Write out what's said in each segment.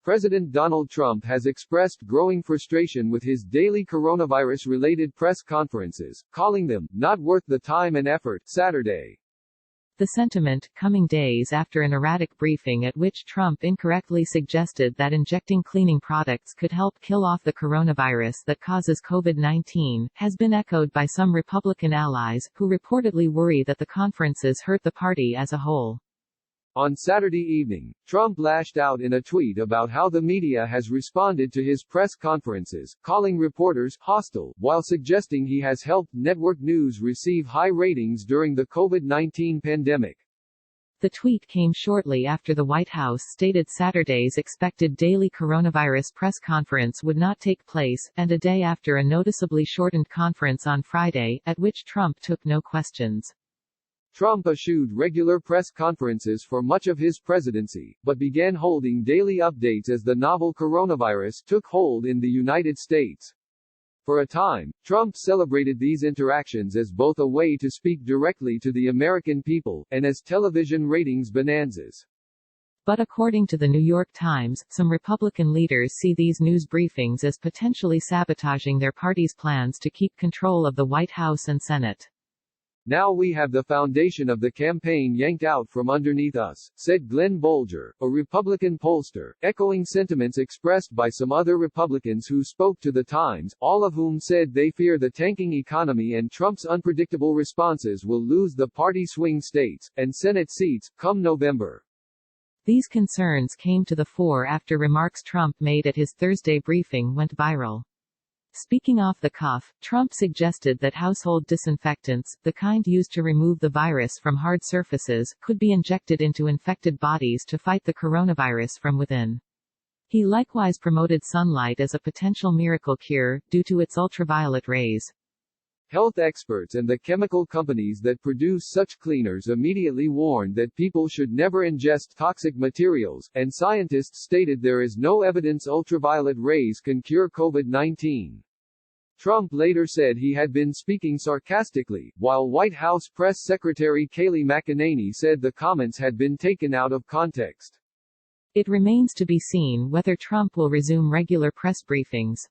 President Donald Trump has expressed growing frustration with his daily coronavirus-related press conferences, calling them not worth the time and effort. Saturday. The sentiment, coming days after an erratic briefing at which Trump incorrectly suggested that injecting cleaning products could help kill off the coronavirus that causes COVID-19, has been echoed by some Republican allies, who reportedly worry that the conferences hurt the party as a whole. On Saturday evening, Trump lashed out in a tweet about how the media has responded to his press conferences, calling reporters hostile, while suggesting he has helped network news receive high ratings during the COVID-19 pandemic. The tweet came shortly after the White House stated Saturday's expected daily coronavirus press conference would not take place, and a day after a noticeably shortened conference on Friday, at which Trump took no questions. Trump eschewed regular press conferences for much of his presidency, but began holding daily updates as the novel coronavirus took hold in the United States. For a time, Trump celebrated these interactions as both a way to speak directly to the American people, and as television ratings bonanzas. But according to the New York Times, some Republican leaders see these news briefings as potentially sabotaging their party's plans to keep control of the White House and Senate. Now we have the foundation of the campaign yanked out from underneath us, said Glenn Bolger, a Republican pollster, echoing sentiments expressed by some other Republicans who spoke to the Times, all of whom said they fear the tanking economy and Trump's unpredictable responses will lose the party swing states and Senate seats come November. These concerns came to the fore after remarks Trump made at his Thursday briefing went viral. Speaking off the cuff, Trump suggested that household disinfectants, the kind used to remove the virus from hard surfaces, could be injected into infected bodies to fight the coronavirus from within. He likewise promoted sunlight as a potential miracle cure, due to its ultraviolet rays. Health experts and the chemical companies that produce such cleaners immediately warned that people should never ingest toxic materials, and scientists stated there is no evidence ultraviolet rays can cure COVID-19. Trump later said he had been speaking sarcastically, while White House Press Secretary Kayleigh McEnany said the comments had been taken out of context. It remains to be seen whether Trump will resume regular press briefings.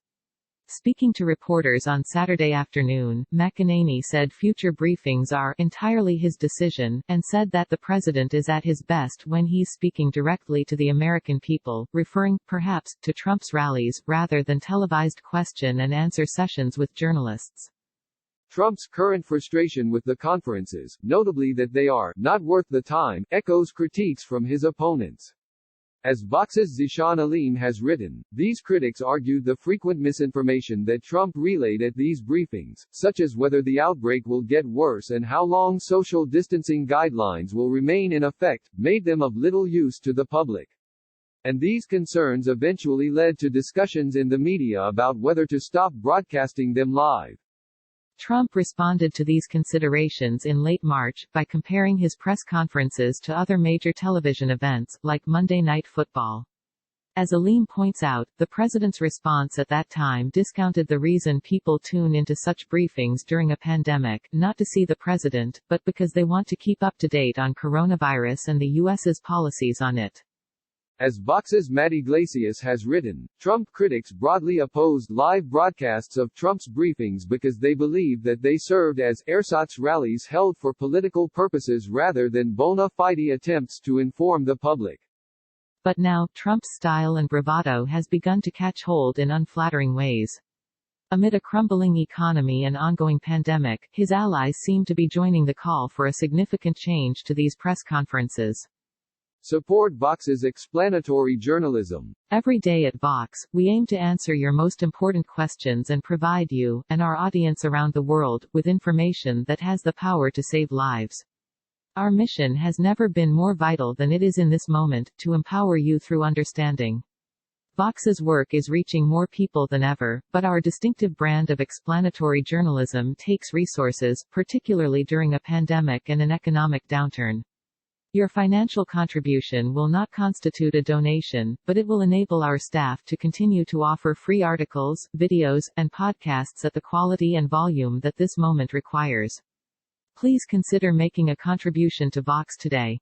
Speaking to reporters on Saturday afternoon, McEnany said future briefings are entirely his decision, and said that the president is at his best when he's speaking directly to the American people, referring, perhaps, to Trump's rallies, rather than televised question-and-answer sessions with journalists. Trump's current frustration with the conferences, notably that they are not worth the time, echoes critiques from his opponents. As Vox's Zishan Alim has written, these critics argued the frequent misinformation that Trump relayed at these briefings, such as whether the outbreak will get worse and how long social distancing guidelines will remain in effect, made them of little use to the public. And these concerns eventually led to discussions in the media about whether to stop broadcasting them live. Trump responded to these considerations in late March, by comparing his press conferences to other major television events, like Monday Night Football. As Alim points out, the president's response at that time discounted the reason people tune into such briefings during a pandemic, not to see the president, but because they want to keep up to date on coronavirus and the U.S.'s policies on it. As Vox's Matt Iglesias has written, Trump critics broadly opposed live broadcasts of Trump's briefings because they believed that they served as ersatz rallies held for political purposes rather than bona fide attempts to inform the public. But now, Trump's style and bravado has begun to catch hold in unflattering ways. Amid a crumbling economy and ongoing pandemic, his allies seem to be joining the call for a significant change to these press conferences. Support Vox's explanatory journalism. Every day at Vox, we aim to answer your most important questions and provide you, and our audience around the world, with information that has the power to save lives. Our mission has never been more vital than it is in this moment, to empower you through understanding. Vox's work is reaching more people than ever, but our distinctive brand of explanatory journalism takes resources, particularly during a pandemic and an economic downturn. Your financial contribution will not constitute a donation, but it will enable our staff to continue to offer free articles, videos, and podcasts at the quality and volume that this moment requires. Please consider making a contribution to Vox today.